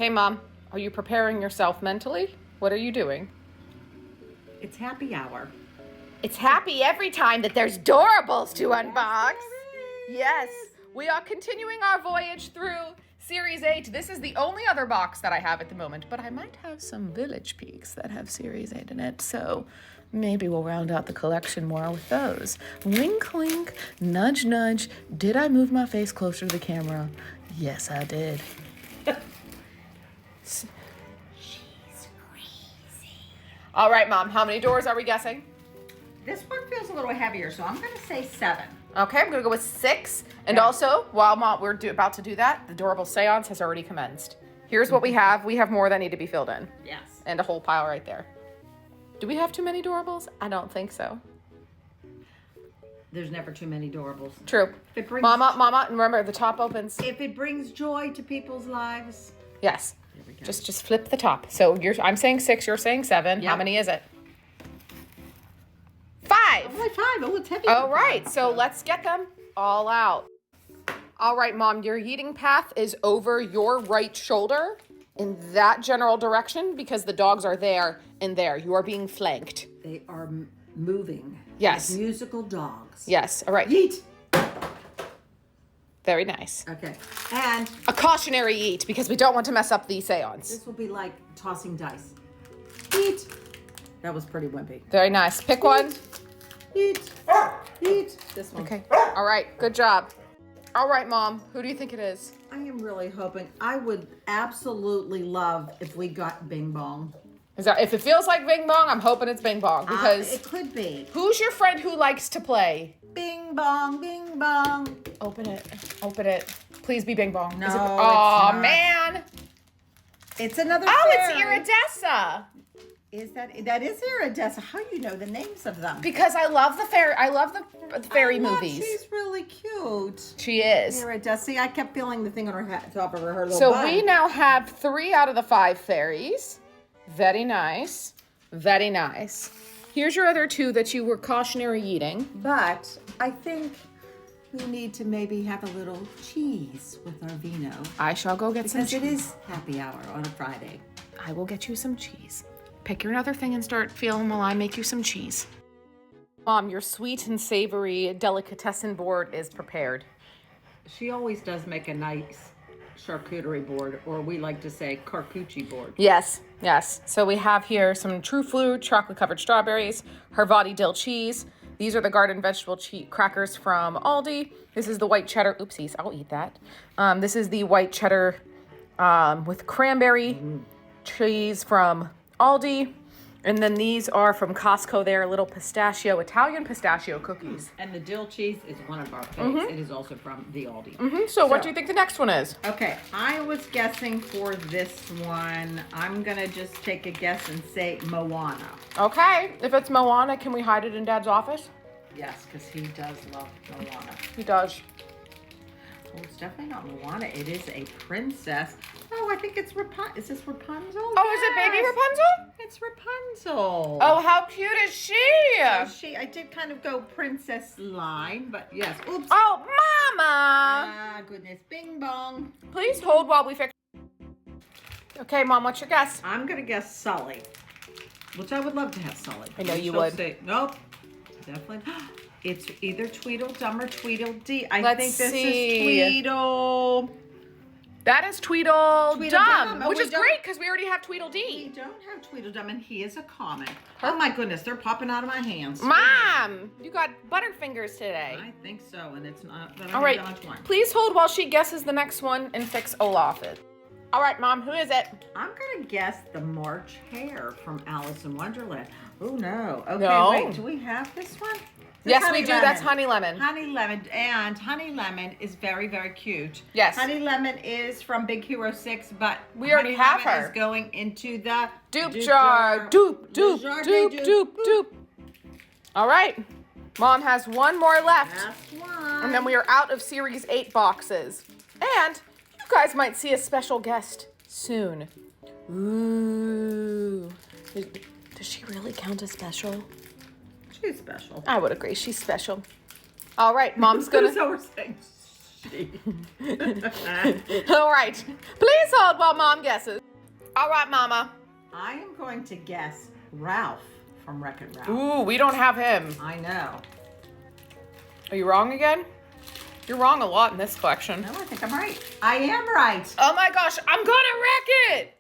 Okay, Mom, are you preparing yourself mentally? What are you doing? It's happy hour. It's happy every time that there's Doorables to unbox. Yes, we are continuing our voyage through Series 8. This is the only other box that I have at the moment, but I might have some Village Peaks that have Series 8 in it, so maybe we'll round out the collection more with those. Wink, wink, nudge, nudge. Did I move my face closer to the camera? Yes, I did. She's crazy. All right, Mom, how many doors are we guessing? This one feels a little heavier, so I'm going to say 7. Okay, I'm gonna go with 6. And also, while we're about to do that, the Doorables seance has already commenced. Here's what we have. We have more that need to be filled in. Yes. And a whole pile right there. Do we have too many Doorables? I don't think so. There's never too many Doorables. True. If it brings, Mama, and remember the top opens. If it brings joy to people's lives. Yes. There we go. Just flip the top. So I'm saying 6, you're saying 7. Yep. How many is it? 5. Only 5. Oh, it's heavy. All right, so let's get them all out. All right, Mom, your eating path is over your right shoulder in that general direction because the dogs are there and there. You are being flanked. They are moving. Yes. Like musical dogs. Yes, all right. Yeet. Very nice. Okay. And A cautionary eat because we don't want to mess up the seance. this will be like tossing dice. Yeet. That was pretty wimpy. Very nice. Pick one. Yeet. Yeet. This one. Okay. All right, good job. All right, Mom, who do you think it is? I am really hoping. I would absolutely love if we got Bing Bong. If it feels like Bing Bong, I'm hoping it's Bing Bong because it could be. who's your friend who likes to play? Bing Bong, Bing Bong. Open it. Open it. Please be Bing Bong. No, Is it, it's oh, not. man. It's another Oh, fairy. it's Iridessa. Is that is Iridessa? How do you know the names of them? Because I love the fairy. I love the fairy movies. She's really cute. She is. Iridessa. See, I kept feeling the thing on her hat, top of her little So bun. we now have 3 out of the 5 fairies. Very nice. Very nice. Here's your other 2 that you were cautionary eating. But I think we need to maybe have a little cheese with our vino. I shall go get some Because cheese. it is happy hour on a Friday. I will get you some cheese. Pick your other thing and start feeling while I make you some cheese. Mom, your sweet and savory delicatessen board is prepared. She always does make a nice charcuterie board, or we like to say charcuterie board. Yes, yes. So we have here some true fruit, chocolate-covered strawberries, Havarti dill cheese. These are the garden vegetable crackers from Aldi. This is the white cheddar. Oopsies, I'll eat that. This is the white cheddar with cranberry cheese from Aldi. And then these are from Costco. They're little Italian pistachio cookies. And the dill cheese is one of our favorites. It is also from the Aldi. So what do you think the next one is? Okay, I was guessing for this one, I'm gonna just take a guess and say Moana. Okay, if it's Moana, can we hide it in Dad's office? Yes, because he does love Moana. He does. Oh, it's definitely not Moana. It is a princess. Oh, I think it's Rapunzel. Is this Rapunzel? Oh, is it baby Yes. Rapunzel? It's Rapunzel. Oh, how cute is she? I did kind of go princess line, but yes. Oops. Oh, Mama! Ah, goodness. Bing bong. Please hold while we fix. Okay, Mom, what's your guess? I'm going to guess Sully, which I would love to have Sully. I know you She'll would. Say, nope. Definitely. It's either Tweedledum or Tweedledee. I Let's think this see. is Tweedle. That is Tweedledum, Tweedledum. which We is don't- great because we already have We Tweedledee. don't have Tweedledum, and he is a comic. Oh my goodness, they're popping out of my hands. Mom, you got Butterfingers today. I think so, and it's not that All I right, done one. please hold while she guesses the next one and fix Olaf it. All right, Mom, who is it? I'm gonna guess the March Hare from Alice in Wonderland. Oh no. Okay, No. wait, do we have this one? Yes, Honey we do. Lemon. That's Honey Lemon. Honey Lemon, and Honey Lemon is very, very cute. Yes. Honey Lemon is from Big Hero 6, but We already Honey have Lemon her. is going into the Dupe jar. Dupe, dupe, jar dupe, de dupe, dupe. All right. Mom has one more left. Last one. And then we are out of Series 8 boxes. And you guys might see a special guest soon. Ooh. Does she really count as special? She's special. I would agree. She's special. All right. Mom's gonna. So we're saying All right. Please hold while Mom guesses. All right, Mama. I am going to guess Ralph from Wreck-It Ralph. Ooh, we don't have him. I know. Are you wrong again? You're wrong a lot in this collection. No, I think I'm right. I am right. Oh my gosh, I'm gonna wreck it.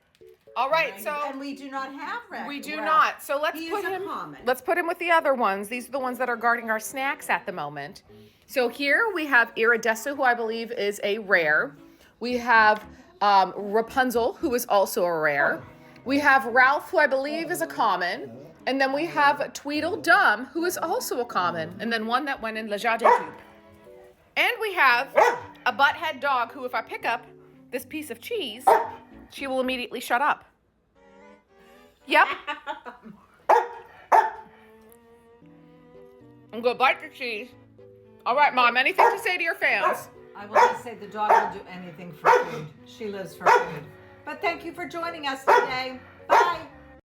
All right, so and we do not have Wreck-It we do Ralph. not. So let's He put is a him. common. Let's put him with the other ones. These are the ones that are guarding our snacks at the moment. So here we have Iridescent, who I believe is a rare. We have Rapunzel, who is also a rare. We have Ralph, who I believe is a common. And then we have Tweedledum, who is also a common. And then one that went in Le Jardin Tube. And we have a butthead dog who, if I pick up this piece of cheese, she will immediately shut up. Yep. I'm gonna bite the cheese. All right, Mom, anything to say to your fans? I will just say the dog will do anything for food. She lives for food. But thank you for joining us today. Bye.